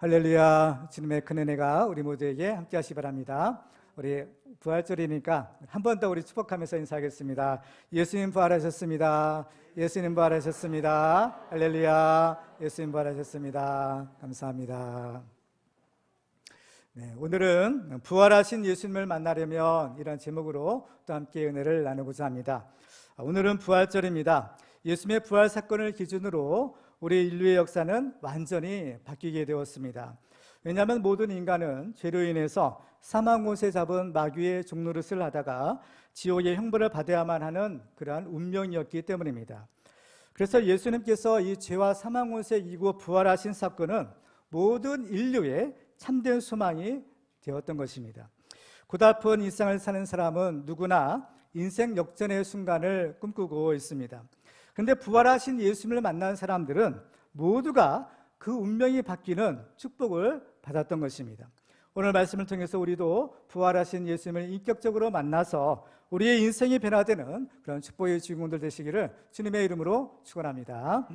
할렐루야. 주님의 큰 은혜가 우리 모두에게 함께 하시기 바랍니다. 우리 부활절이니까 한 번 더 우리 축복하면서 인사하겠습니다. 예수님 부활하셨습니다. 예수님 부활하셨습니다. 할렐루야. 예수님 부활하셨습니다. 감사합니다. 네, 오늘은 부활하신 예수님을 만나려면 이런 제목으로 또 함께 은혜를 나누고자 합니다. 오늘은 부활절입니다. 예수님의 부활 사건을 기준으로 우리 인류의 역사는 완전히 바뀌게 되었습니다. 왜냐하면 모든 인간은 죄로 인해서 사망 못에 잡은 마귀의 종노릇을 하다가 지옥의 형벌을 받아야만 하는 그러한 운명이었기 때문입니다. 그래서 예수님께서 이 죄와 사망 못에 이기고 부활하신 사건은 모든 인류의 참된 소망이 되었던 것입니다. 고달픈 일상을 사는 사람은 누구나 인생 역전의 순간을 꿈꾸고 있습니다. 그런데 부활하신 예수님을 만난 사람들은 모두가 그 운명이 바뀌는 축복을 받았던 것입니다. 오늘 말씀을 통해서 우리도 부활하신 예수님을 인격적으로 만나서 우리의 인생이 변화되는 그런 축복의 주인공들 되시기를 주님의 이름으로 축원합니다.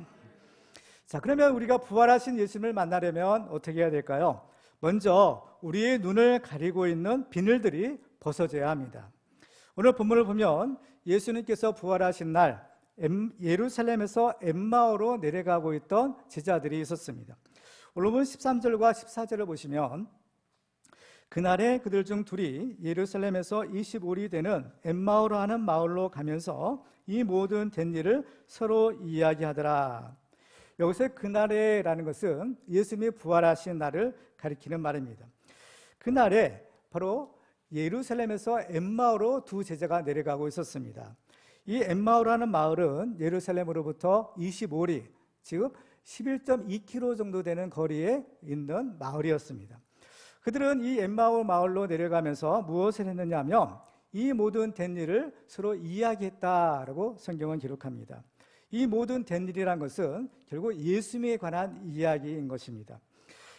자, 그러면 우리가 부활하신 예수님을 만나려면 어떻게 해야 될까요? 먼저 우리의 눈을 가리고 있는 비늘들이 벗어져야 합니다. 오늘 본문을 보면 예수님께서 부활하신 날 예루살렘에서 엠마오로 내려가고 있던 제자들이 있었습니다. 오늘 본 13절과 14절을 보시면 그날에 그들 중 둘이 예루살렘에서 25리 되는 엠마오로 하는 마을로 가면서 이 모든 된 일을 서로 이야기하더라. 여기서 그날에라는 것은 예수님이 부활하신 날을 가리키는 말입니다. 그날에 바로 예루살렘에서 엠마오로 두 제자가 내려가고 있었습니다. 이 엠마오라는 마을은 예루살렘으로부터 25리, 즉 11.2km 정도 되는 거리에 있는 마을이었습니다. 그들은 이 엠마오 마을로 내려가면서 무엇을 했느냐 하면 이 모든 된 일을 서로 이야기했다라고 성경은 기록합니다. 이 모든 된 일이란 것은 결국 예수님에 관한 이야기인 것입니다.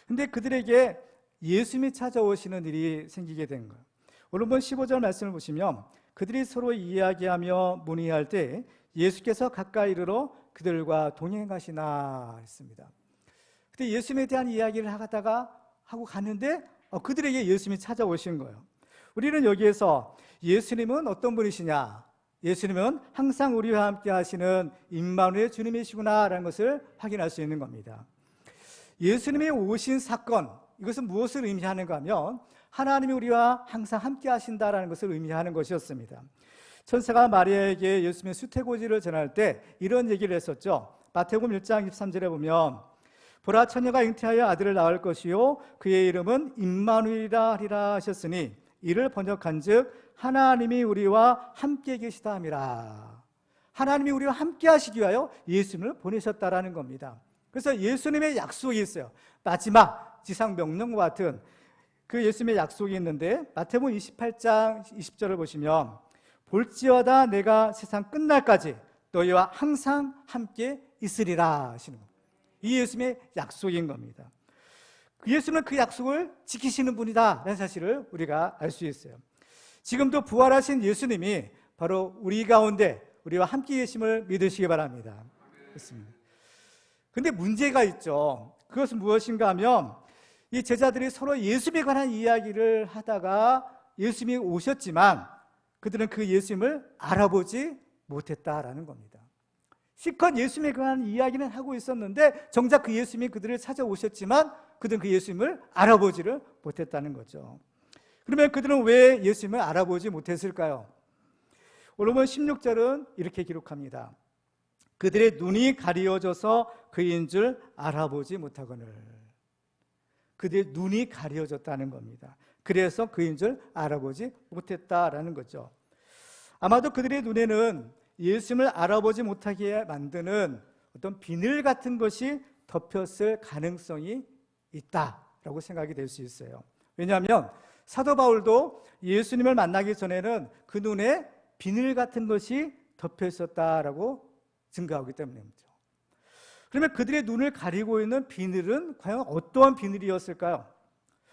그런데 그들에게 예수님이 찾아오시는 일이 생기게 된 거예요. 오늘 본 15절 말씀을 보시면 그들이 서로 이야기하며 문의할 때 예수께서 가까이 이르러 그들과 동행하시나 했습니다. 그때 예수님에 대한 이야기를 하고 갔는데 그들에게 예수님이 찾아오신 거예요. 우리는 여기에서 예수님은 어떤 분이시냐? 예수님은 항상 우리와 함께 하시는 임마누엘 주님이시구나라는 것을 확인할 수 있는 겁니다. 예수님이 오신 사건, 이것은 무엇을 의미하는가 하면 하나님이 우리와 항상 함께 하신다라는 것을 의미하는 것이었습니다. 천사가 마리아에게 예수님의 수태고지를 전할 때 이런 얘기를 했었죠. 마태복음 1장 23절에 보면 보라 처녀가 잉태하여 아들을 낳을 것이요 그의 이름은 임마누엘이라 하리라 하셨으니 이를 번역한즉 하나님이 우리와 함께 계시다 함이라. 하나님이 우리와 함께 하시기 위하여 예수님을 보내셨다라는 겁니다. 그래서 예수님의 약속이 있어요. 마지막 지상 명령과 같은 그 예수님의 약속이 있는데 마태복음 28장 20절을 보시면 볼지어다 내가 세상 끝날까지 너희와 항상 함께 있으리라 하시는 겁니다. 이 예수님의 약속인 겁니다. 예수님은 그 약속을 지키시는 분이다 라는 사실을 우리가 알 수 있어요. 지금도 부활하신 예수님이 바로 우리 가운데 우리와 함께 계심을 믿으시기 바랍니다. 그렇습니다. 그런데 문제가 있죠. 그것은 무엇인가 하면 이 제자들이 서로 예수님에 관한 이야기를 하다가 예수님이 오셨지만 그들은 그 예수님을 알아보지 못했다라는 겁니다. 실컷 예수님에 관한 이야기는 하고 있었는데 정작 그 예수님이 그들을 찾아오셨지만 그들은 그 예수님을 알아보지를 못했다는 거죠. 그러면 그들은 왜 예수님을 알아보지 못했을까요? 오늘 16절은 이렇게 기록합니다. 그들의 눈이 가리워져서 그인 줄 알아보지 못하거늘. 그들의 눈이 가려졌다는 겁니다. 그래서 그인 줄 알아보지 못했다라는 거죠. 아마도 그들의 눈에는 예수님을 알아보지 못하게 만드는 어떤 비늘 같은 것이 덮였을 가능성이 있다라고 생각이 될 수 있어요. 왜냐하면 사도 바울도 예수님을 만나기 전에는 그 눈에 비늘 같은 것이 덮여 있었다라고 증거하기 때문입니다. 그러면 그들의 눈을 가리고 있는 비늘은 과연 어떠한 비늘이었을까요?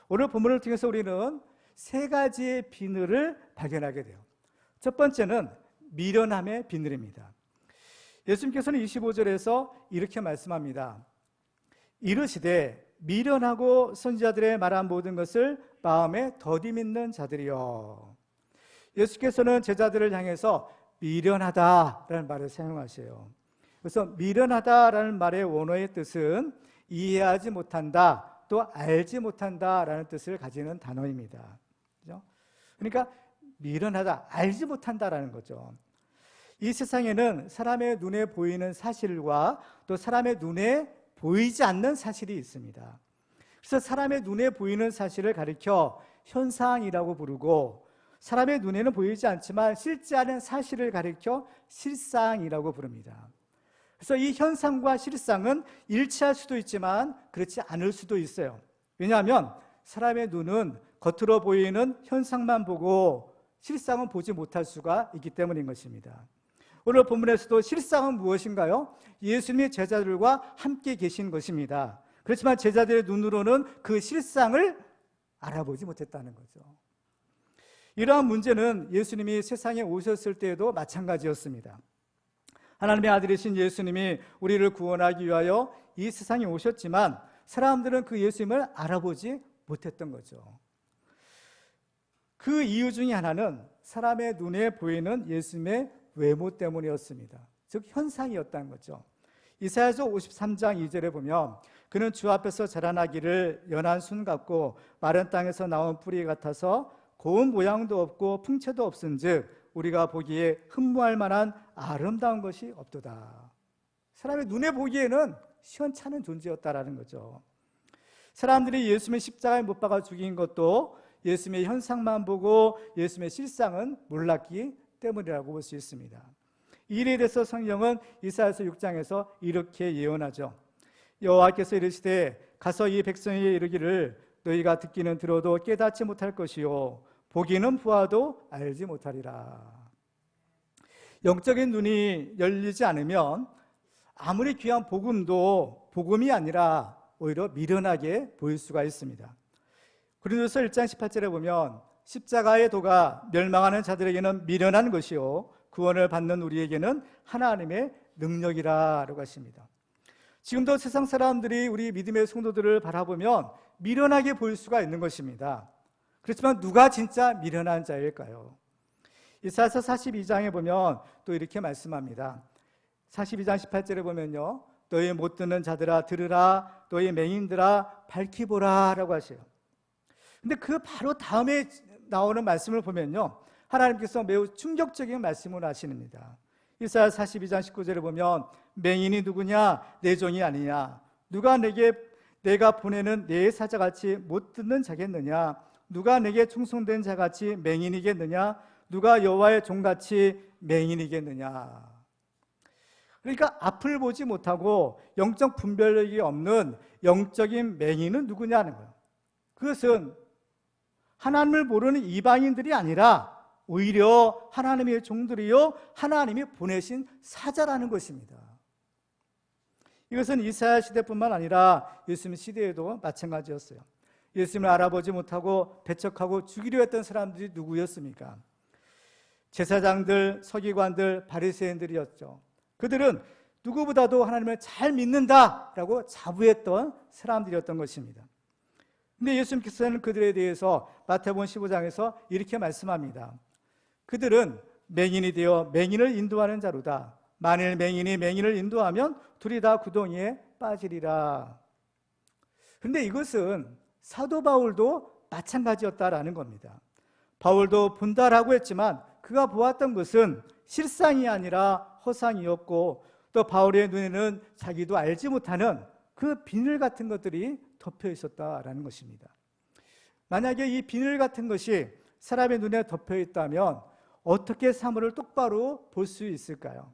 오늘 본문을 통해서 우리는 세 가지의 비늘을 발견하게 돼요. 첫 번째는 미련함의 비늘입니다. 예수님께서는 25절에서 이렇게 말씀합니다. 이르시되 미련하고 선지자들의 말한 모든 것을 마음에 더디 믿는 자들이요. 예수께서는 제자들을 향해서 미련하다라는 말을 사용하세요. 그래서 미련하다라는 말의 원어의 뜻은 이해하지 못한다, 또 알지 못한다라는 뜻을 가지는 단어입니다. 그죠? 그러니까 미련하다, 알지 못한다라는 거죠. 이 세상에는 사람의 눈에 보이는 사실과 또 사람의 눈에 보이지 않는 사실이 있습니다. 그래서 사람의 눈에 보이는 사실을 가리켜 현상이라고 부르고, 사람의 눈에는 보이지 않지만 실제 않은 사실을 가리켜 실상이라고 부릅니다. 그래서 이 현상과 실상은 일치할 수도 있지만 그렇지 않을 수도 있어요. 왜냐하면 사람의 눈은 겉으로 보이는 현상만 보고 실상은 보지 못할 수가 있기 때문인 것입니다. 오늘 본문에서도 실상은 무엇인가요? 예수님이 제자들과 함께 계신 것입니다. 그렇지만 제자들의 눈으로는 그 실상을 알아보지 못했다는 거죠. 이러한 문제는 예수님이 세상에 오셨을 때에도 마찬가지였습니다. 하나님의 아들이신 예수님이 우리를 구원하기 위하여 이 세상에 오셨지만 사람들은 그 예수님을 알아보지 못했던 거죠. 그 이유 중에 하나는 사람의 눈에 보이는 예수님의 외모 때문이었습니다. 즉 현상이었다는 거죠. 이사야서 53장 2절에 보면 그는 주 앞에서 자라나기를 연한 순 같고 마른 땅에서 나온 뿌리 같아서 고운 모양도 없고 풍채도 없은즉 우리가 보기에 흠모할 만한 아름다운 것이 없도다. 사람의 눈에 보기에는 시원찮은 존재였다라는 거죠. 사람들이 예수님의 십자가에 못 박아 죽인 것도 예수님의 현상만 보고 예수님의 실상은 몰랐기 때문이라고 볼 수 있습니다. 이 일에 대해서 성경은 이사야서 6장에서 이렇게 예언하죠. 여호와께서 이르시되 가서 이 백성에게 이르기를 너희가 듣기는 들어도 깨닫지 못할 것이요 보기는 보아도 알지 못하리라. 영적인 눈이 열리지 않으면 아무리 귀한 복음도 복음이 아니라 오히려 미련하게 보일 수가 있습니다. 고린도서 1장 18절에 보면 십자가의 도가 멸망하는 자들에게는 미련한 것이요 구원을 받는 우리에게는 하나님의 능력이라고 하십니다. 지금도 세상 사람들이 우리 믿음의 성도들을 바라보면 미련하게 보일 수가 있는 것입니다. 그렇지만 누가 진짜 미련한 자일까요? 이사야서 42장에 보면 또 이렇게 말씀합니다. 42장 18절에 보면요 너희 못 듣는 자들아 들으라, 너희 맹인들아 밝히 보라 라고 하세요. 근데 그 바로 다음에 나오는 말씀을 보면요 하나님께서 매우 충격적인 말씀을 하십니다. 이사야 42장 19절에 보면 맹인이 누구냐? 내 종이 아니냐? 누가 내가 보내는 내 사자같이 못 듣는 자겠느냐? 누가 내게 충성된 자같이 맹인이겠느냐? 누가 여호와의 종같이 맹인이겠느냐? 그러니까 앞을 보지 못하고 영적 분별력이 없는 영적인 맹인은 누구냐는 거예요. 그것은 하나님을 모르는 이방인들이 아니라 오히려 하나님의 종들이요 하나님이 보내신 사자라는 것입니다. 이것은 이사야 시대뿐만 아니라 예수님 시대에도 마찬가지였어요. 예수님을 알아보지 못하고 배척하고 죽이려 했던 사람들이 누구였습니까? 제사장들, 서기관들, 바리새인들이었죠. 그들은 누구보다도 하나님을 잘 믿는다라고 자부했던 사람들이었던 것입니다. 근데 예수님께서는 그들에 대해서 마태복음 15장에서 이렇게 말씀합니다. 그들은 맹인이 되어 맹인을 인도하는 자로다. 만일 맹인이 맹인을 인도하면 둘이 다 구덩이에 빠지리라. 그런데 이것은 사도 바울도 마찬가지였다라는 겁니다. 바울도 본다라고 했지만 그가 보았던 것은 실상이 아니라 허상이었고 또 바울의 눈에는 자기도 알지 못하는 그 비늘 같은 것들이 덮여 있었다라는 것입니다. 만약에 이 비늘 같은 것이 사람의 눈에 덮여 있다면 어떻게 사물을 똑바로 볼 수 있을까요?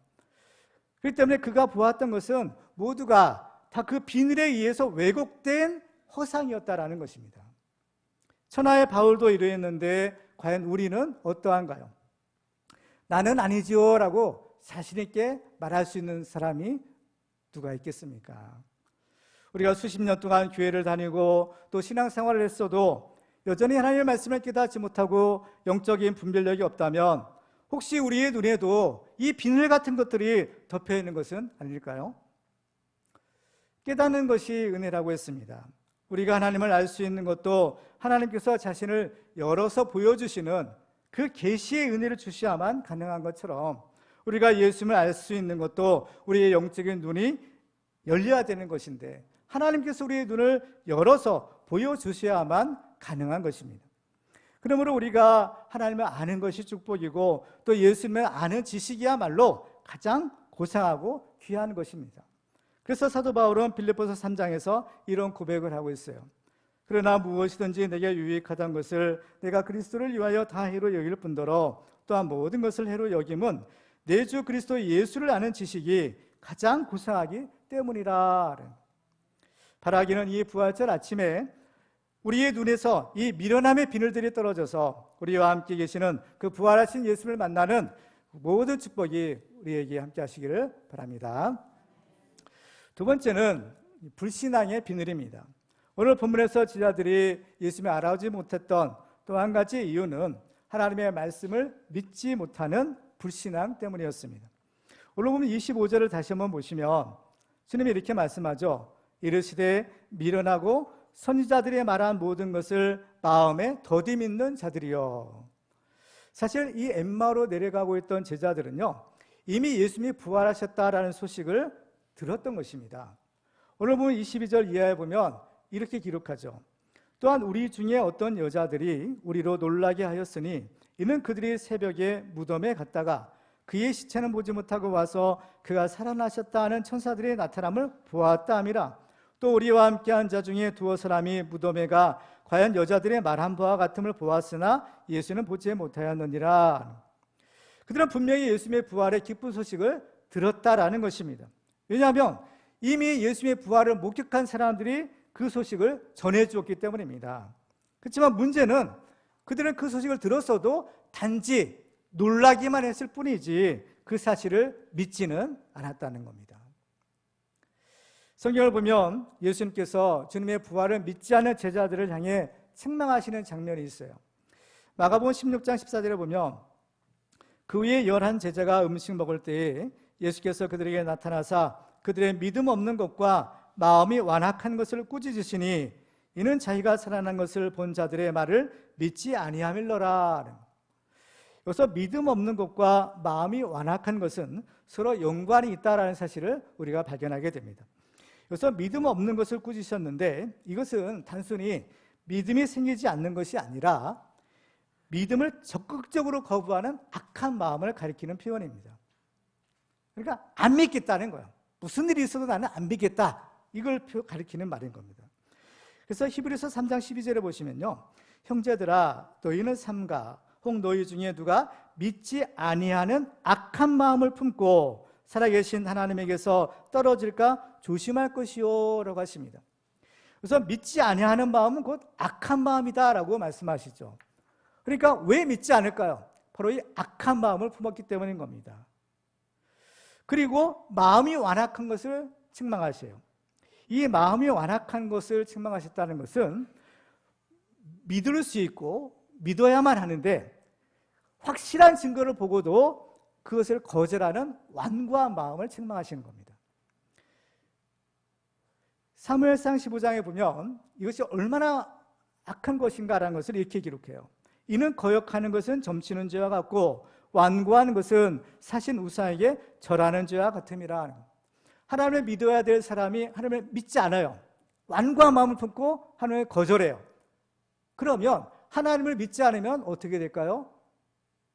그렇기 때문에 그가 보았던 것은 모두가 다 그 비늘에 의해서 왜곡된 허상이었다라는 것입니다. 천하의 바울도 이러했는데 과연 우리는 어떠한가요? 나는 아니지요 라고 자신 있게 말할 수 있는 사람이 누가 있겠습니까? 우리가 수십 년 동안 교회를 다니고 또 신앙생활을 했어도 여전히 하나님의 말씀을 깨닫지 못하고 영적인 분별력이 없다면 혹시 우리의 눈에도 이 비늘 같은 것들이 덮여 있는 것은 아닐까요? 깨닫는 것이 은혜라고 했습니다. 우리가 하나님을 알 수 있는 것도 하나님께서 자신을 열어서 보여주시는 그 계시의 은혜를 주셔야만 가능한 것처럼, 우리가 예수님을 알 수 있는 것도 우리의 영적인 눈이 열려야 되는 것인데, 하나님께서 우리의 눈을 열어서 보여주셔야만 가능한 것입니다. 그러므로 우리가 하나님을 아는 것이 축복이고, 또 예수님을 아는 지식이야말로 가장 고상하고 귀한 것입니다. 그래서 사도 바울은 빌립보서 3장에서 이런 고백을 하고 있어요. 그러나 무엇이든지 내게 유익하다는 것을 내가 그리스도를 위하여 다 해로 여길 뿐더러 또한 모든 것을 해로 여김은 내 주 그리스도 예수를 아는 지식이 가장 고상하기 때문이라. 바라기는 이 부활절 아침에 우리의 눈에서 이 미련함의 비늘들이 떨어져서 우리와 함께 계시는 그 부활하신 예수를 만나는 모든 축복이 우리에게 함께 하시기를 바랍니다. 두 번째는 불신앙의 비늘입니다. 오늘 본문에서 제자들이 예수님을 알아오지 못했던 또 한 가지 이유는 하나님의 말씀을 믿지 못하는 불신앙 때문이었습니다. 오늘 보면 25절을 다시 한번 보시면 주님이 이렇게 말씀하죠. 이르시되 미련하고 선지자들이 말한 모든 것을 마음에 더디 믿는 자들이요. 사실 이 엠마오로 내려가고 있던 제자들은요, 이미 예수님이 부활하셨다라는 소식을 들었던 것입니다. 오늘 보면 22절 이하에 보면 이렇게 기록하죠. 또한 우리 중에 어떤 여자들이 우리로 놀라게 하였으니 이는 그들이 새벽에 무덤에 갔다가 그의 시체는 보지 못하고 와서 그가 살아나셨다 하는 천사들의 나타남을 보았다 함이라. 또 우리와 함께한 자 중에 두어 사람이 무덤에 가 과연 여자들의 말한 바와 같음을 보았으나 예수는 보지 못하였느니라. 그들은 분명히 예수님의 부활의 기쁜 소식을 들었다라는 것입니다. 왜냐하면 이미 예수님의 부활을 목격한 사람들이 그 소식을 전해주었기 때문입니다. 그렇지만 문제는 그들은 그 소식을 들었어도 단지 놀라기만 했을 뿐이지 그 사실을 믿지는 않았다는 겁니다. 성경을 보면 예수님께서 주님의 부활을 믿지 않은 제자들을 향해 책망하시는 장면이 있어요. 마가복음 16장 14절에 보면 그 후에 11제자가 음식 먹을 때에 예수께서 그들에게 나타나사 그들의 믿음 없는 것과 마음이 완악한 것을 꾸짖으시니 이는 자기가 살아난 것을 본 자들의 말을 믿지 아니함일러라. 여기서 믿음 없는 것과 마음이 완악한 것은 서로 연관이 있다라는 사실을 우리가 발견하게 됩니다. 여기서 믿음 없는 것을 꾸짖으셨는데 이것은 단순히 믿음이 생기지 않는 것이 아니라 믿음을 적극적으로 거부하는 악한 마음을 가리키는 표현입니다. 그러니까 안 믿겠다는 거예요. 무슨 일이 있어도 나는 안 믿겠다, 이걸 가리키는 말인 겁니다. 그래서 히브리서 3장 12절에 보시면요, 형제들아 너희는 삼가 혹 너희 중에 누가 믿지 아니하는 악한 마음을 품고 살아계신 하나님에게서 떨어질까 조심할 것이요 라고 하십니다. 그래서 믿지 아니하는 마음은 곧 악한 마음이다 라고 말씀하시죠. 그러니까 왜 믿지 않을까요? 바로 이 악한 마음을 품었기 때문인 겁니다. 그리고 마음이 완악한 것을 책망하세요. 이 마음이 완악한 것을 책망하셨다는 것은 믿을 수 있고 믿어야만 하는데 확실한 증거를 보고도 그것을 거절하는 완고한 마음을 책망하시는 겁니다. 사무엘상 15장에 보면 이것이 얼마나 악한 것인가라는 것을 이렇게 기록해요. 이는 거역하는 것은 점치는 죄와 같고 완고한 것은 사신 우상에게 절하는 죄와 같음이라. 하나님을 믿어야 될 사람이 하나님을 믿지 않아요. 완고한 마음을 품고 하나님을 거절해요. 그러면 하나님을 믿지 않으면 어떻게 될까요?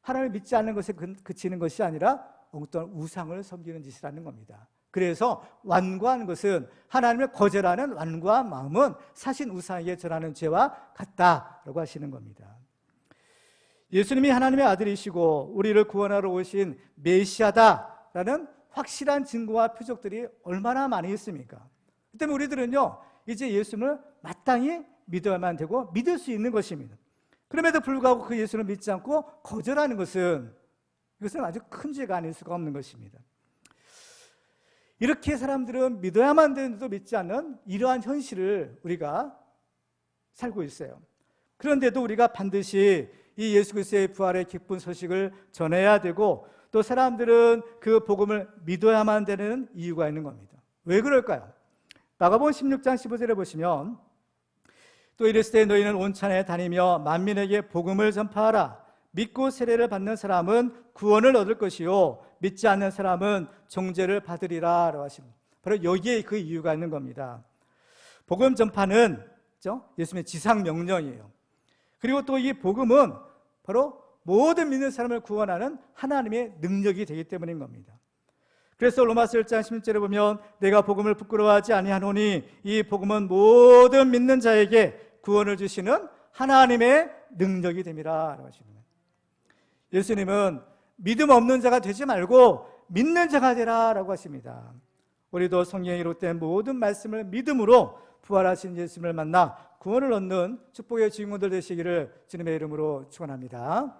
하나님을 믿지 않는 것에 그치는 것이 아니라 엉뚱한 우상을 섬기는 짓이라는 겁니다. 그래서 완고한 것은, 하나님을 거절하는 완고한 마음은 사신 우상에게 절하는 죄와 같다라고 하시는 겁니다. 예수님이 하나님의 아들이시고 우리를 구원하러 오신 메시아다라는 확실한 증거와 표적들이 얼마나 많이 있습니까? 그 때문에 우리들은요, 이제 예수님을 마땅히 믿어야만 되고 믿을 수 있는 것입니다. 그럼에도 불구하고 그 예수를 믿지 않고 거절하는 것은, 이것은 아주 큰 죄가 아닐 수가 없는 것입니다. 이렇게 사람들은 믿어야만 되는데도 믿지 않는 이러한 현실을 우리가 살고 있어요. 그런데도 우리가 반드시 이 예수 그리스도의 부활의 기쁜 소식을 전해야 되고, 또 사람들은 그 복음을 믿어야만 되는 이유가 있는 겁니다. 왜 그럴까요? 마가복음 16장 15절에 보시면 또 이랬을 때 너희는 온천에 다니며 만민에게 복음을 전파하라. 믿고 세례를 받는 사람은 구원을 얻을 것이요 믿지 않는 사람은 종죄를 받으리라 라고 하십니다. 바로 여기에 그 이유가 있는 겁니다. 복음 전파는 예수님의 지상 명령이에요. 그리고 또 이 복음은 바로 모든 믿는 사람을 구원하는 하나님의 능력이 되기 때문인 겁니다. 그래서 로마서 1장 16절에 보면 내가 복음을 부끄러워하지 아니하노니 이 복음은 모든 믿는 자에게 구원을 주시는 하나님의 능력이 됨이라 라고 하십니다. 예수님은 믿음 없는 자가 되지 말고 믿는 자가 되라 라고 하십니다. 우리도 성경에 기록된 모든 말씀을 믿음으로 부활하신 예수님을 만나 구원을 얻는 축복의 주인공들 되시기를 주님의 이름으로 축원합니다.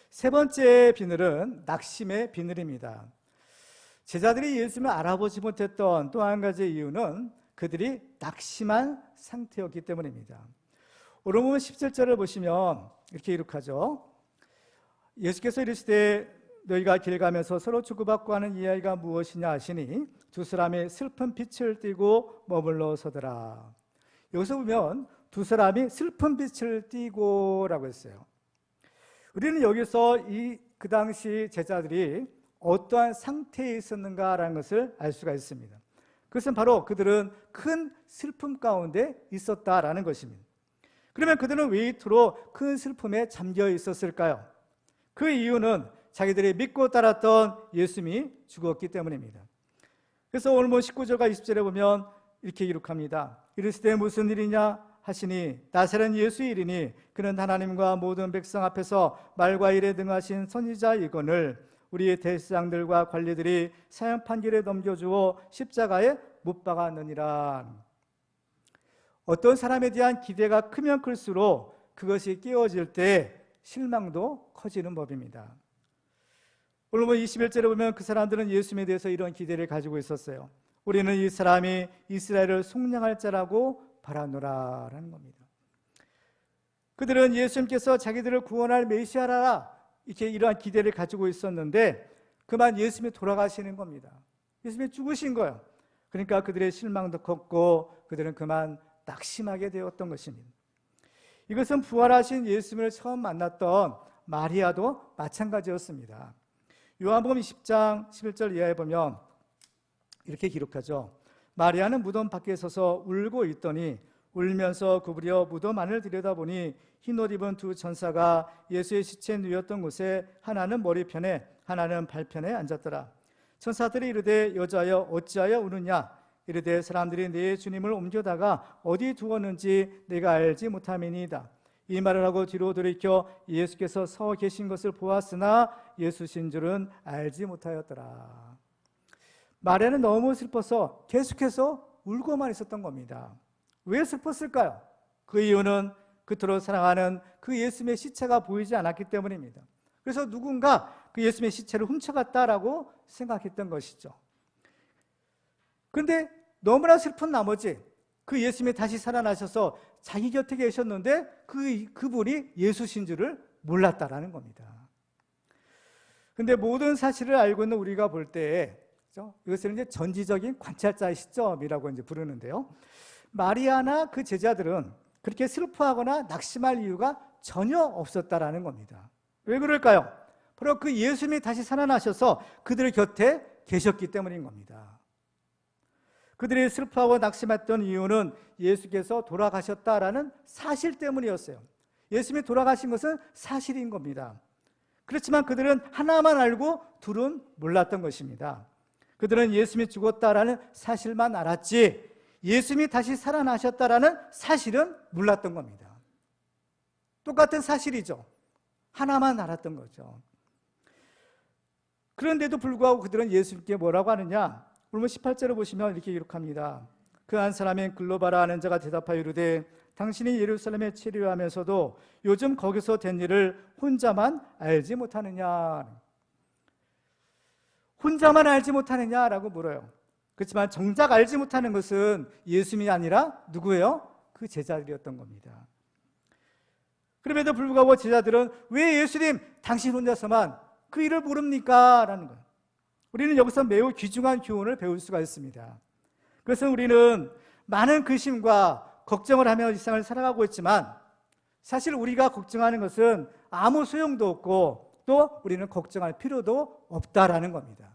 세 번째 비늘은 낙심의 비늘입니다. 제자들이 예수님을 알아보지 못했던 또 한 가지 이유는 그들이 낙심한 상태였기 때문입니다. 오늘 보면 17절을 보시면 이렇게 기록하죠. 예수께서 이르시되 너희가 길 가면서 서로 주고받고 하는 이야기가 무엇이냐 하시니 두 사람이 슬픈 빛을 띠고 머물러 서더라. 여기서 보면 두 사람이 슬픈 빛을 띠고 라고 했어요. 우리는 여기서 그 당시 제자들이 어떠한 상태에 있었는가라는 것을 알 수가 있습니다. 그것은 바로 그들은 큰 슬픔 가운데 있었다라는 것입니다. 그러면 그들은 왜 이토록 큰 슬픔에 잠겨 있었을까요? 그 이유는 자기들이 믿고 따랐던 예수님이 죽었기 때문입니다. 그래서 오늘 19절과 20절에 보면 이렇게 기록합니다. 이르시되 무슨 일이냐 하시니 나사렛 예수의 일이니 그는 하나님과 모든 백성 앞에서 말과 일에 등하신 선지자이거늘 우리의 대제사장들과 관리들이 사형 판결에 넘겨주어 십자가에 못 박았느니라. 어떤 사람에 대한 기대가 크면 클수록 그것이 깨어질 때 실망도 커지는 법입니다. 오늘 21절에 보면 그 사람들은 예수님에 대해서 이런 기대를 가지고 있었어요. 우리는 이 사람이 이스라엘을 속량할 자라고 바라노라라는 겁니다. 그들은 예수님께서 자기들을 구원할 메시아라 이렇게 이러한 기대를 가지고 있었는데 그만 예수님이 돌아가시는 겁니다. 예수님이 죽으신 거예요. 그러니까 그들의 실망도 컸고 그들은 그만 낙심하게 되었던 것입니다. 이것은 부활하신 예수님을 처음 만났던 마리아도 마찬가지였습니다. 요한복음 20장 11절 이하에 보면 이렇게 기록하죠. 마리아는 무덤 밖에 서서 울고 있더니 울면서 구부려 무덤 안을 들여다보니 흰옷 입은 두 천사가 예수의 시체 누였던 곳에 하나는 머리편에 하나는 발편에 앉았더라. 천사들이 이르되 여자여 어찌하여 우느냐 이르되 사람들이 네 주님을 옮겨다가 어디 두었는지 내가 알지 못함이니이다. 이 말을 하고 뒤로 돌이켜 예수께서 서 계신 것을 보았으나 예수신 줄은 알지 못하였더라. 마리아는 너무 슬퍼서 계속해서 울고만 있었던 겁니다. 왜 슬펐을까요? 그 이유는 그토록 사랑하는 그 예수님의 시체가 보이지 않았기 때문입니다. 그래서 누군가 그 예수님의 시체를 훔쳐갔다라고 생각했던 것이죠. 그런데 너무나 슬픈 나머지 그 예수님이 다시 살아나셔서 자기 곁에 계셨는데 그분이 예수신 줄을 몰랐다라는 겁니다. 그런데 모든 사실을 알고 있는 우리가 볼 때 이것을 이제 전지적인 관찰자의 시점이라고 이제 부르는데요. 마리아나 그 제자들은 그렇게 슬퍼하거나 낙심할 이유가 전혀 없었다라는 겁니다. 왜 그럴까요? 바로 그 예수님이 다시 살아나셔서 그들 곁에 계셨기 때문인 겁니다. 그들이 슬퍼하고 낙심했던 이유는 예수께서 돌아가셨다라는 사실 때문이었어요. 예수님이 돌아가신 것은 사실인 겁니다. 그렇지만 그들은 하나만 알고 둘은 몰랐던 것입니다. 그들은 예수님이 죽었다라는 사실만 알았지 예수님이 다시 살아나셨다라는 사실은 몰랐던 겁니다. 똑같은 사실이죠. 하나만 알았던 거죠. 그런데도 불구하고 그들은 예수님께 뭐라고 하느냐? 오늘 18절을 보시면 이렇게 기록합니다. 그 한 사람인 글로바라 하는 자가 대답하여 이르되 당신이 예루살렘에 치료하면서도 요즘 거기서 된 일을 혼자만 알지 못하느냐? 혼자만 알지 못하느냐라고 물어요. 그렇지만 정작 알지 못하는 것은 예수님이 아니라 누구예요? 그 제자들이었던 겁니다. 그럼에도 불구하고 제자들은 왜 예수님 당신 혼자서만 그 일을 모릅니까? 라는 거예요. 우리는 여기서 매우 귀중한 교훈을 배울 수가 있습니다. 그것은 우리는 많은 근심과 걱정을 하며 일상을 살아가고 있지만 사실 우리가 걱정하는 것은 아무 소용도 없고 또 우리는 걱정할 필요도 없다라는 겁니다.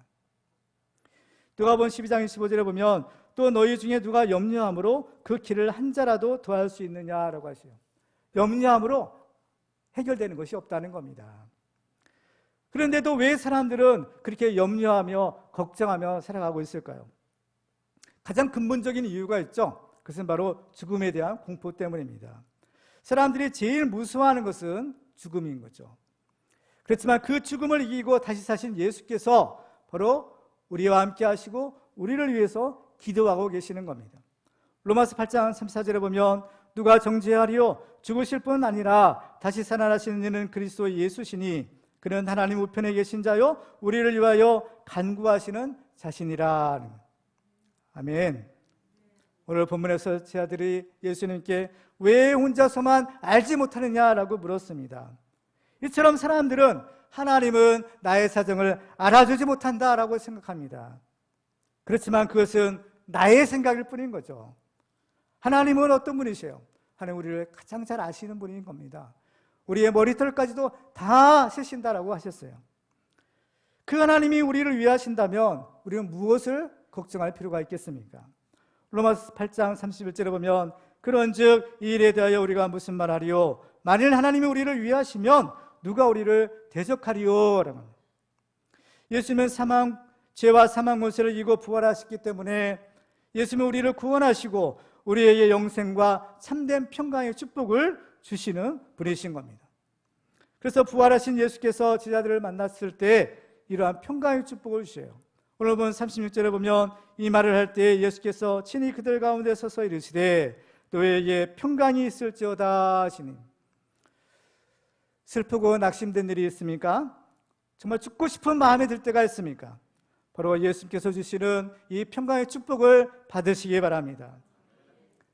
누가복음 12장 25절에 보면 또 너희 중에 누가 염려함으로 그 길을 한 자라도 더할 수 있느냐라고 하시요. 염려함으로 해결되는 것이 없다는 겁니다. 그런데도 왜 사람들은 그렇게 염려하며 걱정하며 살아가고 있을까요? 가장 근본적인 이유가 있죠. 그것은 바로 죽음에 대한 공포 때문입니다. 사람들이 제일 무서워하는 것은 죽음인 거죠. 그렇지만 그 죽음을 이기고 다시 사신 예수께서 바로 우리와 함께 하시고 우리를 위해서 기도하고 계시는 겁니다. 로마서 8장 34절에 보면 누가 정죄하리요 죽으실 뿐 아니라 다시 살아나시는 이는 그리스도 예수시니 그는 하나님 우편에 계신 자요 우리를 위하여 간구하시는 자신이라. 아멘. 오늘 본문에서 제 아들이 예수님께 왜 혼자서만 알지 못하느냐라고 물었습니다. 이처럼 사람들은 하나님은 나의 사정을 알아주지 못한다라고 생각합니다. 그렇지만 그것은 나의 생각일 뿐인 거죠. 하나님은 어떤 분이세요? 하나님 우리를 가장 잘 아시는 분인 겁니다. 우리의 머리털까지도 다 세신다라고 하셨어요. 그 하나님이 우리를 위하신다면 우리는 무엇을 걱정할 필요가 있겠습니까? 로마서 8장 31절에 보면 그런즉 이 일에 대하여 우리가 무슨 말하리요? 만일 하나님이 우리를 위하시면 누가 우리를 대적하리요? 예수님은 죄와 사망 권세를 이기고 부활하셨기 때문에 예수님은 우리를 구원하시고 우리에게 영생과 참된 평강의 축복을 주시는 분이신 겁니다. 그래서 부활하신 예수께서 제자들을 만났을 때 이러한 평강의 축복을 주셔요. 오늘 본 36절에 보면 이 말을 할 때 예수께서 친히 그들 가운데 서서 이르시되 너에게 평강이 있을지어다 하시니. 슬프고 낙심된 일이 있습니까? 정말 죽고 싶은 마음이 들 때가 있습니까? 바로 예수님께서 주시는 이 평강의 축복을 받으시기 바랍니다.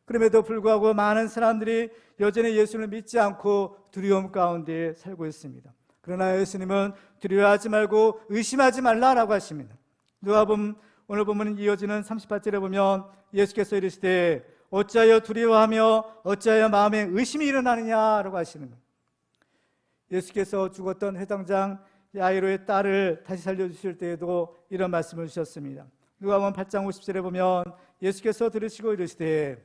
그럼에도 불구하고 많은 사람들이 여전히 예수를 믿지 않고 두려움 가운데 살고 있습니다. 그러나 예수님은 두려워하지 말고 의심하지 말라라고 하십니다. 누가복음 오늘 본문은 이어지는 38절에 보면 예수께서 이르시되 어찌하여 두려워하며 어찌하여 마음에 의심이 일어나느냐라고 하시는 거예요. 예수께서 죽었던 회당장 야이로의 딸을 다시 살려주실 때에도 이런 말씀을 주셨습니다. 누가복음 8장 50절에 보면 예수께서 들으시고 이르시되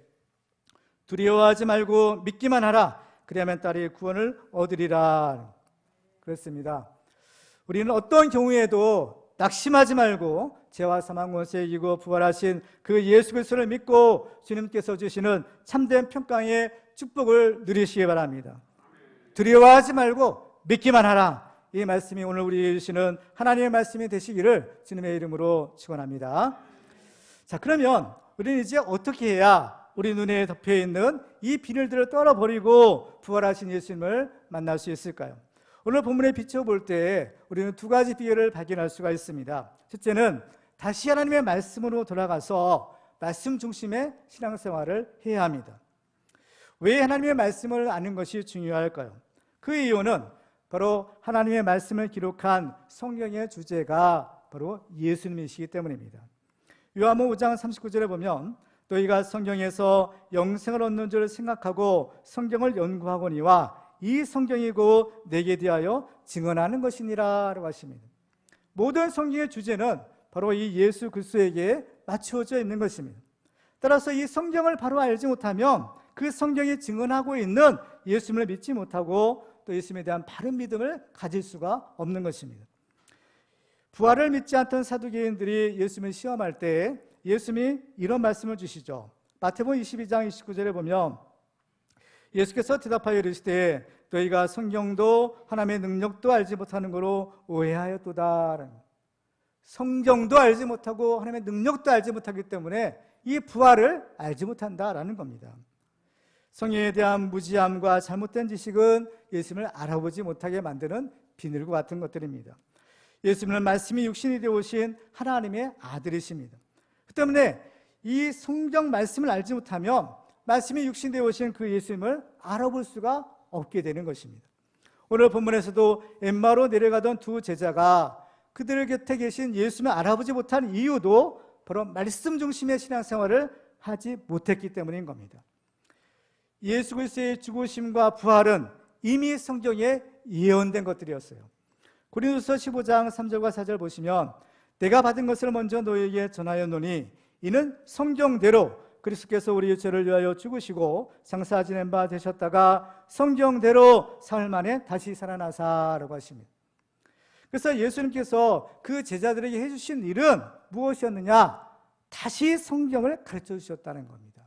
두려워하지 말고 믿기만 하라. 그리하면 딸이 구원을 얻으리라. 그렇습니다. 우리는 어떤 경우에도 낙심하지 말고 죄와 사망 권세 이기고 부활하신 그 예수 그리스도를 믿고 주님께서 주시는 참된 평강의 축복을 누리시기 바랍니다. 두려워하지 말고 믿기만 하라. 이 말씀이 오늘 우리에게 주시는 하나님의 말씀이 되시기를 주님의 이름으로 축원합니다. 자, 그러면 우리는 이제 어떻게 해야 우리 눈에 덮여있는 이 비늘들을 떨어버리고 부활하신 예수님을 만날 수 있을까요? 오늘 본문에 비춰볼 때 우리는 두 가지 비결을 발견할 수가 있습니다. 첫째는 다시 하나님의 말씀으로 돌아가서 말씀 중심의 신앙생활을 해야 합니다. 왜 하나님의 말씀을 아는 것이 중요할까요? 그 이유는 바로 하나님의 말씀을 기록한 성경의 주제가 바로 예수님이시기 때문입니다. 요한복음 5장 39절에 보면 너희가 성경에서 영생을 얻는 줄 생각하고 성경을 연구하거니와 이 성경이고 내게 대하여 증언하는 것이니라 라고 하십니다. 모든 성경의 주제는 바로 이 예수 그리스도에게 맞추어져 있는 것입니다. 따라서 이 성경을 바로 알지 못하면 그 성경이 증언하고 있는 예수님을 믿지 못하고 또 예수님에 대한 바른 믿음을 가질 수가 없는 것입니다. 부활을 믿지 않던 사두개인들이 예수님을 시험할 때 예수님이 이런 말씀을 주시죠. 마태복음 22장 29절에 보면 예수께서 대답하여 이르시되 너희가 성경도 하나님의 능력도 알지 못하는 거로 오해하였도다. 성경도 알지 못하고 하나님의 능력도 알지 못하기 때문에 이 부활을 알지 못한다라는 겁니다. 성경에 대한 무지함과 잘못된 지식은 예수님을 알아보지 못하게 만드는 비늘과 같은 것들입니다. 예수님은 말씀이 육신이 되어 오신 하나님의 아들이십니다. 그 때문에 이 성경 말씀을 알지 못하면 말씀이 육신 되어 오신 그 예수님을 알아볼 수가 없게 되는 것입니다. 오늘 본문에서도 엠마로 내려가던 두 제자가 그들 곁에 계신 예수님을 알아보지 못한 이유도 바로 말씀 중심의 신앙생활을 하지 못했기 때문인 겁니다. 예수 그리스도의 죽으심과 부활은 이미 성경에 예언된 것들이었어요. 고린도서 15장 3절과 4절 보시면 내가 받은 것을 먼저 너희에게 전하였노니 이는 성경대로 그리스도께서 우리 죄를 위하여 죽으시고 장사 지낸 바 되셨다가 성경대로 사흘 만에 다시 살아나사라고 하십니다. 그래서 예수님께서 그 제자들에게 해주신 일은 무엇이었느냐? 다시 성경을 가르쳐 주셨다는 겁니다.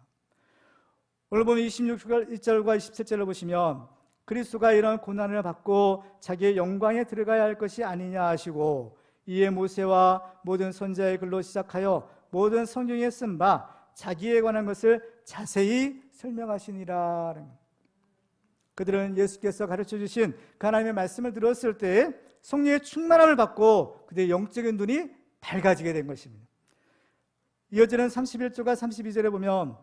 오늘 보면 26절과 27절을 보시면 그리스도가 이런 고난을 받고 자기의 영광에 들어가야 할 것이 아니냐 하시고 이에 모세와 모든 선지자의 글로 시작하여 모든 성경에 쓴 바 자기에 관한 것을 자세히 설명하시니라. 그들은 예수께서 가르쳐 주신 하나님의 말씀을 들었을 때 성령의 충만함을 받고 그들의 영적인 눈이 밝아지게 된 것입니다. 이어지는 31절과 32절에 보면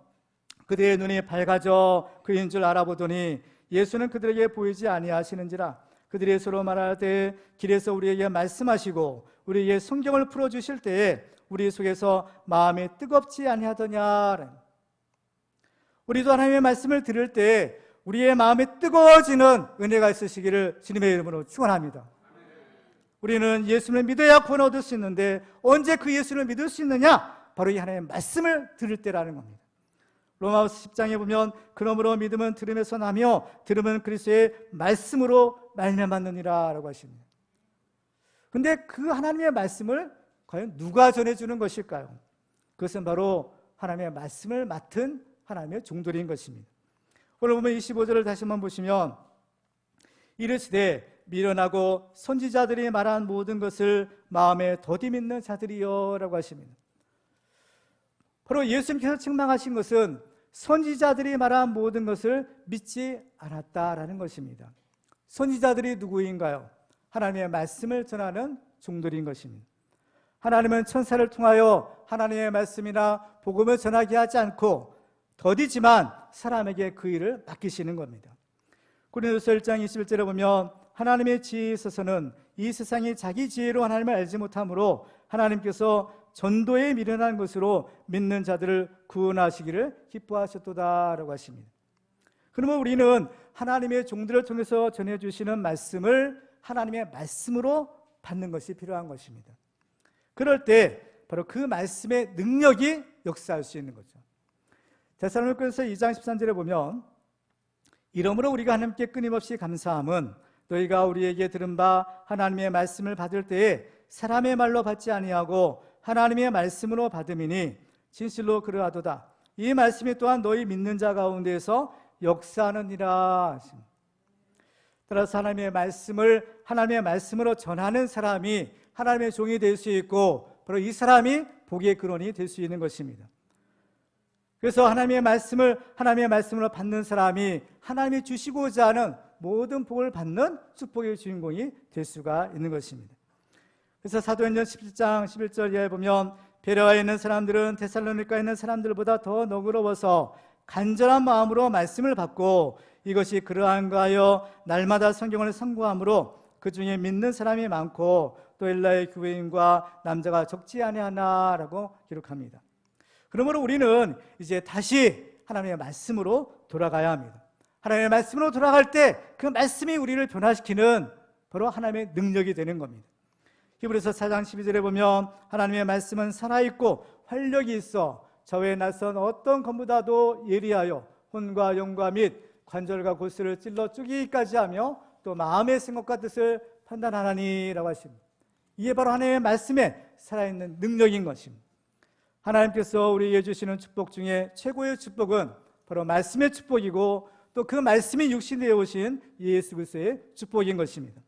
그들의 눈이 밝아져 그인 줄 알아보더니 예수는 그들에게 보이지 아니하시는지라. 그들이 서로 말하되 길에서 우리에게 말씀하시고 우리에게 성경을 풀어주실 때에 우리 속에서 마음이 뜨겁지 아니하더냐. 우리도 하나님의 말씀을 들을 때 우리의 마음이 뜨거워지는 은혜가 있으시기를 주님의 이름으로 축원합니다. 우리는 예수를 믿어야 구원 얻을 수 있는데 언제 그 예수를 믿을 수 있느냐? 바로 이 하나님의 말씀을 들을 때라는 겁니다. 로마서 10장에 보면 그러므로 믿음은 들음에서 나며 들음은 그리스도의 말씀으로 말미암았느니라 라고 하십니다. 근데 그 하나님의 말씀을 과연 누가 전해주는 것일까요? 그것은 바로 하나님의 말씀을 맡은 하나님의 종들인 것입니다. 오늘 보면 25절을 다시 한번 보시면 이르시되 미련하고 선지자들이 말한 모든 것을 마음에 더디 믿는 자들이여 라고 하십니다. 바로 예수님께서 책망하신 것은 선지자들이 말한 모든 것을 믿지 않았다라는 것입니다. 선지자들이 누구인가요? 하나님의 말씀을 전하는 종들인 것입니다. 하나님은 천사를 통하여 하나님의 말씀이나 복음을 전하게 하지 않고 더디지만 사람에게 그 일을 맡기시는 겁니다. 고린도서 1장 21절에 보면 하나님의 지혜에 있어서는 이 세상이 자기 지혜로 하나님을 알지 못하므로 하나님께서 전도에 미련한 것으로 믿는 자들을 구원하시기를 기뻐하셨도다 라고 하십니다. 그러면 우리는 하나님의 종들을 통해서 전해주시는 말씀을 하나님의 말씀으로 받는 것이 필요한 것입니다. 그럴 때 바로 그 말씀의 능력이 역사할 수 있는 거죠. 데살로니가서 2장 13절에 보면 이러므로 우리가 하나님께 끊임없이 감사함은 너희가 우리에게 들은 바 하나님의 말씀을 받을 때에 사람의 말로 받지 아니하고 하나님의 말씀으로 받음이니 진실로 그러하도다. 이 말씀이 또한 너희 믿는 자 가운데에서 역사하느니라. 따라서 하나님의 말씀을 하나님의 말씀으로 전하는 사람이 하나님의 종이 될 수 있고 바로 이 사람이 복의 근원이 될 수 있는 것입니다. 그래서 하나님의 말씀으로 받는 사람이 하나님이 주시고자 하는 모든 복을 받는 축복의 주인공이 될 수가 있는 것입니다. 그래서 사도행전 17장 11절 이하에 보면 베레아에 있는 사람들은 데살로니가에 있는 사람들보다 더 너그러워서 간절한 마음으로 말씀을 받고 이것이 그러한가 하여 날마다 성경을 상고함으로 그 중에 믿는 사람이 많고 또 엘라의 교회인과 남자가 적지 아니하나라고 기록합니다. 그러므로 우리는 이제 다시 하나님의 말씀으로 돌아가야 합니다. 하나님의 말씀으로 돌아갈 때 그 말씀이 우리를 변화시키는 바로 하나님의 능력이 되는 겁니다. 히브리서 4장 12절에 보면 하나님의 말씀은 살아있고 활력이 있어 저의 낯선 어떤 검보다도 예리하여 혼과 영과 및 관절과 골수를 찔러 쪼개기까지 하며 또 마음의 생각과 뜻을 판단하나니라고 하십니다. 이게 바로 하나님의 말씀에 살아있는 능력인 것입니다. 하나님께서 우리에게 주시는 축복 중에 최고의 축복은 바로 말씀의 축복이고 또 그 말씀이 육신되어 오신 예수 그리스도의 축복인 것입니다.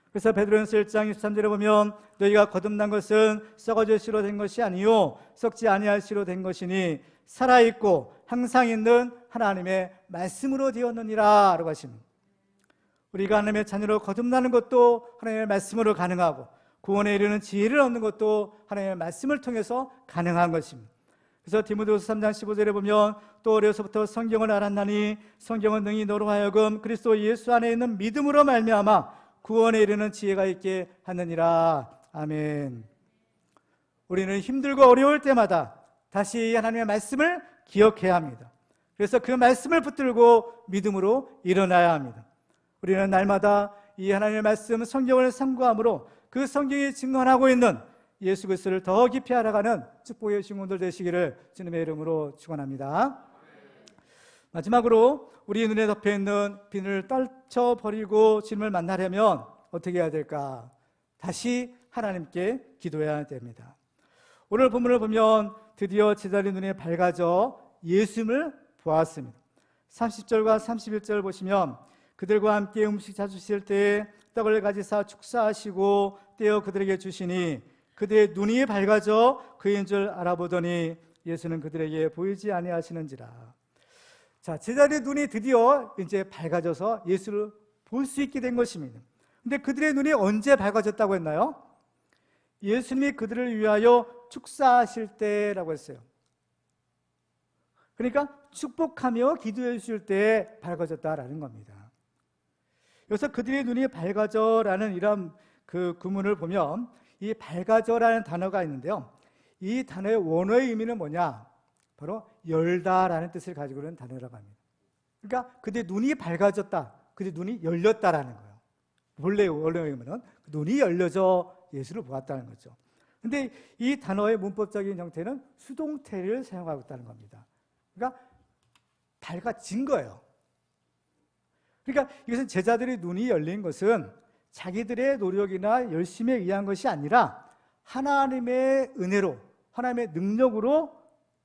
그래서 베드로전서 1장 23절에 보면 너희가 거듭난 것은 썩어질 씨로 된 것이 아니요 썩지 아니할 씨로 된 것이니 살아있고 항상 있는 하나님의 말씀으로 되었느니라 라고 하십니다. 우리가 하나님의 자녀로 거듭나는 것도 하나님의 말씀으로 가능하고 구원에 이르는 지혜를 얻는 것도 하나님의 말씀을 통해서 가능한 것입니다. 그래서 디모데후서 3장 15절에 보면 또 어려서부터 성경을 알았나니 성경은 능히 너로 하여금 그리스도 예수 안에 있는 믿음으로 말미암아 구원에 이르는 지혜가 있게 하느니라. 아멘. 우리는 힘들고 어려울 때마다 다시 하나님의 말씀을 기억해야 합니다. 그래서 그 말씀을 붙들고 믿음으로 일어나야 합니다. 우리는 날마다 이 하나님의 말씀 성경을 상고함으로 그 성경이 증언하고 있는 예수 그리스도를 더 깊이 알아가는 축복의 증언들 되시기를 주님의 이름으로 축원합니다. 마지막으로 우리 눈에 덮여있는 비늘을 떨쳐버리고 주님을 만나려면 어떻게 해야 될까? 다시 하나님께 기도해야 됩니다. 오늘 본문을 보면 드디어 제자들의 눈에 밝아져 예수님을 보았습니다. 30절과 31절 보시면 그들과 함께 음식 사주실 때에 떡을 가지사 축사하시고 떼어 그들에게 주시니 그들의 눈이 밝아져 그인 줄 알아보더니 예수는 그들에게 보이지 아니하시는지라. 자, 제자들의 눈이 드디어 이제 밝아져서 예수를 볼 수 있게 된 것입니다. 근데 그들의 눈이 언제 밝아졌다고 했나요? 예수님이 그들을 위하여 축사하실 때라고 했어요. 그러니까 축복하며 기도해 주실 때 밝아졌다라는 겁니다. 여기서 그들의 눈이 밝아져라는 이런 그 구문을 보면 이 밝아져라는 단어가 있는데요. 이 단어의 원어의 의미는 뭐냐? 바로 열다라는 뜻을 가지고 있는 단어라고 합니다. 그러니까 그들의 눈이 밝아졌다, 그들의 눈이 열렸다라는 거예요. 원래 원어의 의미는 눈이 열려져 예수를 보았다는 거죠. 근데 이 단어의 문법적인 형태는 수동태를 사용하고 있다는 겁니다. 그러니까 밝아진 거예요. 그러니까 이것은 제자들의 눈이 열린 것은 자기들의 노력이나 열심에 의한 것이 아니라 하나님의 은혜로, 하나님의 능력으로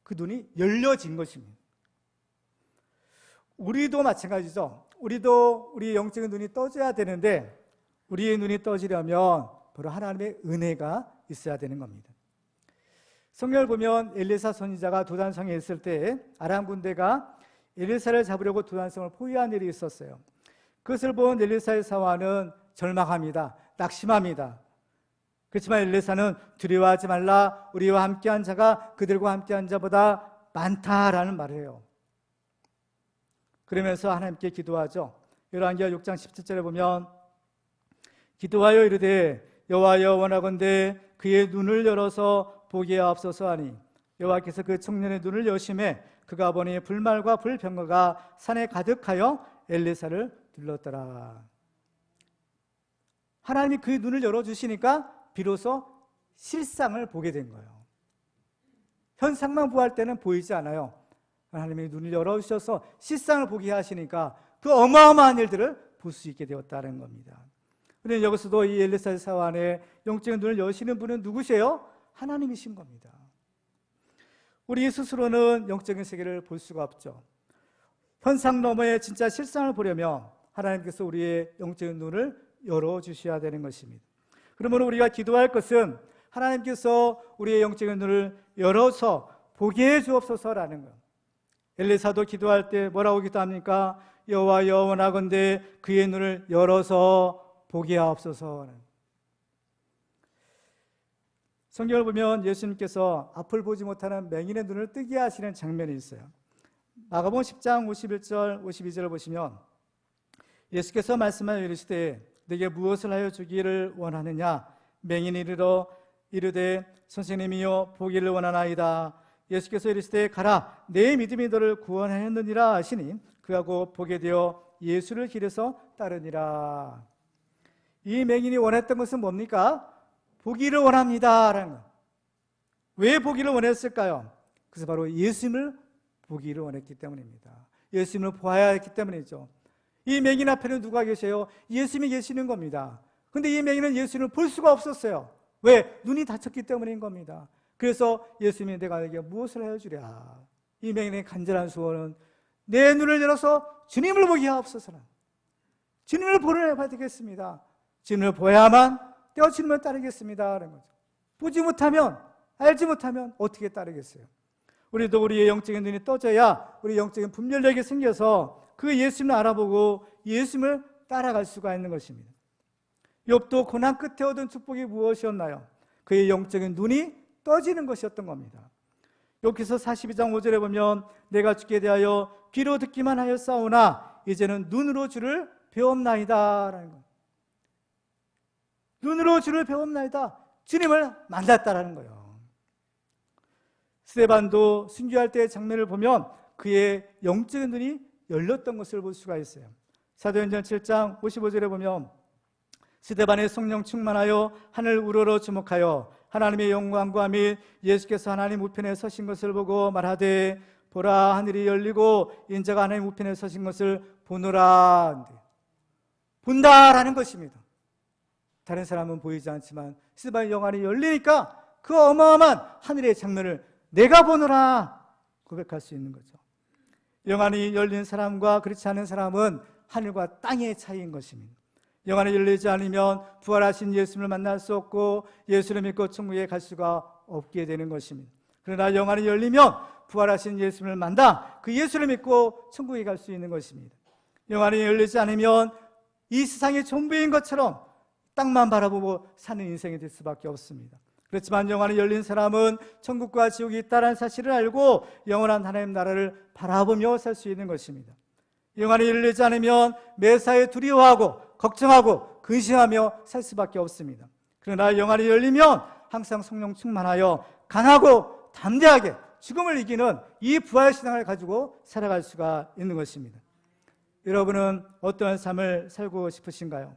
그 눈이 열려진 것입니다. 우리도 마찬가지죠. 우리도 우리의 영적인 눈이 떠져야 되는데 우리의 눈이 떠지려면 바로 하나님의 은혜가 있어야 되는 겁니다. 성경을 보면 엘리사 선지자가 도단성에 있을 때 아람 군대가 엘리사를 잡으려고 도단성을 포위한 일이 있었어요. 그것을 본 엘리사의 사환은 절망합니다. 낙심합니다. 그렇지만 엘리사는 두려워하지 말라, 우리와 함께한 자가 그들과 함께한 자보다 많다라는 말을 해요. 그러면서 하나님께 기도하죠. 열왕기하 6장 17절에 보면 기도하여 이르되 여호와여 원하건대 그의 눈을 열어서 보게 하옵소서 하니 여호와께서 그 청년의 눈을 여심해 그가 보니 불말과 불병거가 산에 가득하여 엘리사를 둘렀더라. 하나님이 그 눈을 열어주시니까 비로소 실상을 보게 된 거예요. 현상만 보할 때는 보이지 않아요. 하나님이 눈을 열어주셔서 실상을 보게 하시니까 그 어마어마한 일들을 볼 수 있게 되었다는 겁니다. 그런데 여기서도 이 엘리사의 사환의 영적인 눈을 여시는 분은 누구세요? 하나님이신 겁니다. 우리 스스로는 영적인 세계를 볼 수가 없죠. 현상 너머의 진짜 실상을 보려면 하나님께서 우리의 영적인 눈을 열어주셔야 되는 것입니다. 그러므로 우리가 기도할 것은 하나님께서 우리의 영적인 눈을 열어서 보게 해 주옵소서라는 거예요. 엘리사도 기도할 때 뭐라고 기도합니까? 여호와여 원하건대 그의 눈을 열어서 보게 하옵소서. 성경을 보면 예수님께서 앞을 보지 못하는 맹인의 눈을 뜨게 하시는 장면이 있어요. 마가복음 10장 51절 52절을 보시면 예수께서 말씀하여 이르시되 내게 무엇을 하여 주기를 원하느냐? 맹인이 이르되 선생님이여 보기를 원하나이다. 예수께서 이르시되 가라 내 믿음이 너를 구원하였느니라 하시니 그가 곧 보게 되어 예수를 길에서 따르니라. 이 맹인이 원했던 것은 뭡니까? 보기를 원합니다라는 거. 왜 보기를 원했을까요? 그래서 바로 예수님을 보기를 원했기 때문입니다. 예수님을 보아야 했기 때문이죠. 이 맹인 앞에는 누가 계세요? 예수님이 계시는 겁니다. 근데 이 맹인은 예수님을 볼 수가 없었어요. 왜? 눈이 다쳤기 때문인 겁니다. 그래서 예수님이 내가 너에게 무엇을 해주랴? 이 맹인의 간절한 소원은 내 눈을 열어서 주님을 보게 하옵소서. 주님을 보는 해야 되겠습니다. 주님을 보야만 내가 주님을 따르겠습니다 라는 거죠. 보지 못하면, 알지 못하면 어떻게 따르겠어요? 우리도 우리의 영적인 눈이 떠져야 우리 영적인 분별력이 생겨서 그 예수님을 알아보고 예수님을 따라갈 수가 있는 것입니다. 욥도 고난 끝에 얻은 축복이 무엇이었나요? 그의 영적인 눈이 떠지는 것이었던 겁니다. 욥기서 42장 5절에 보면 내가 주께 대하여 귀로 듣기만 하였사오나 이제는 눈으로 주를 배웠나이다 라는 거예요. 눈으로 주를 배웠나이다. 주님을 만났다라는 거예요. 스데반도 순교할 때의 장면을 보면 그의 영적인 눈이 열렸던 것을 볼 수가 있어요. 사도행전 7장 55절에 보면 스데반의 성령 충만하여 하늘 우러러 주목하여 하나님의 영광과 및 예수께서 하나님 우편에 서신 것을 보고 말하되 보라 하늘이 열리고 인자가 하나님 우편에 서신 것을 보노라. 본다라는 것입니다. 다른 사람은 보이지 않지만 스데반의 영안이 열리니까 그 어마어마한 하늘의 장면을 내가 보노라 고백할 수 있는 거죠. 영안이 열린 사람과 그렇지 않은 사람은 하늘과 땅의 차이인 것입니다. 영안이 열리지 않으면 부활하신 예수님을 만날 수 없고 예수를 믿고 천국에 갈 수가 없게 되는 것입니다. 그러나 영안이 열리면 부활하신 예수님을 만나 그 예수를 믿고 천국에 갈 수 있는 것입니다. 영안이 열리지 않으면 이 세상의 전부인 것처럼 땅만 바라보고 사는 인생이 될 수밖에 없습니다. 그렇지만 영안이 열린 사람은 천국과 지옥이 있다는 사실을 알고 영원한 하나님 나라를 바라보며 살 수 있는 것입니다. 영안이 열리지 않으면 매사에 두려워하고 걱정하고 근심하며 살 수밖에 없습니다. 그러나 영안이 열리면 항상 성령 충만하여 강하고 담대하게 죽음을 이기는 이 부활신앙을 가지고 살아갈 수가 있는 것입니다. 여러분은 어떠한 삶을 살고 싶으신가요?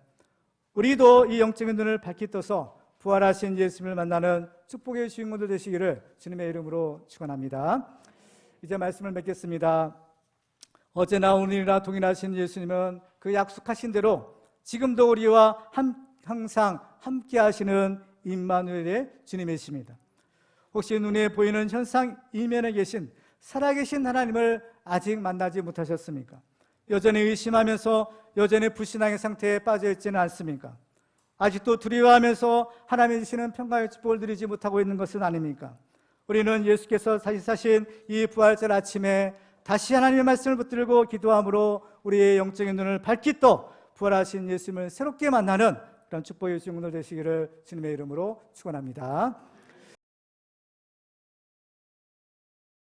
우리도 이 영적인 눈을 밝히 떠서 부활하신 예수님을 만나는 축복의 주인공들 되시기를 주님의 이름으로 축원합니다. 이제 말씀을 맺겠습니다. 어제나 오늘이나 동일하신 예수님은 그 약속하신 대로 지금도 우리와 항상 함께 하시는 임마누엘의 주님이십니다. 혹시 눈에 보이는 현상 이면에 계신 살아계신 하나님을 아직 만나지 못하셨습니까? 여전히 의심하면서 여전히 불신앙의 상태에 빠져 있지는 않습니까? 아직도 두려워하면서 하나님이 주시는 평강의 축복을 누리지 못하고 있는 것은 아닙니까? 우리는 예수께서 다시 사신 이 부활절 아침에 다시 하나님의 말씀을 붙들고 기도함으로 우리의 영적인 눈을 밝히 떠 부활하신 예수님을 새롭게 만나는 그런 축복의 주인공들 되시기를 주님의 이름으로 축원합니다.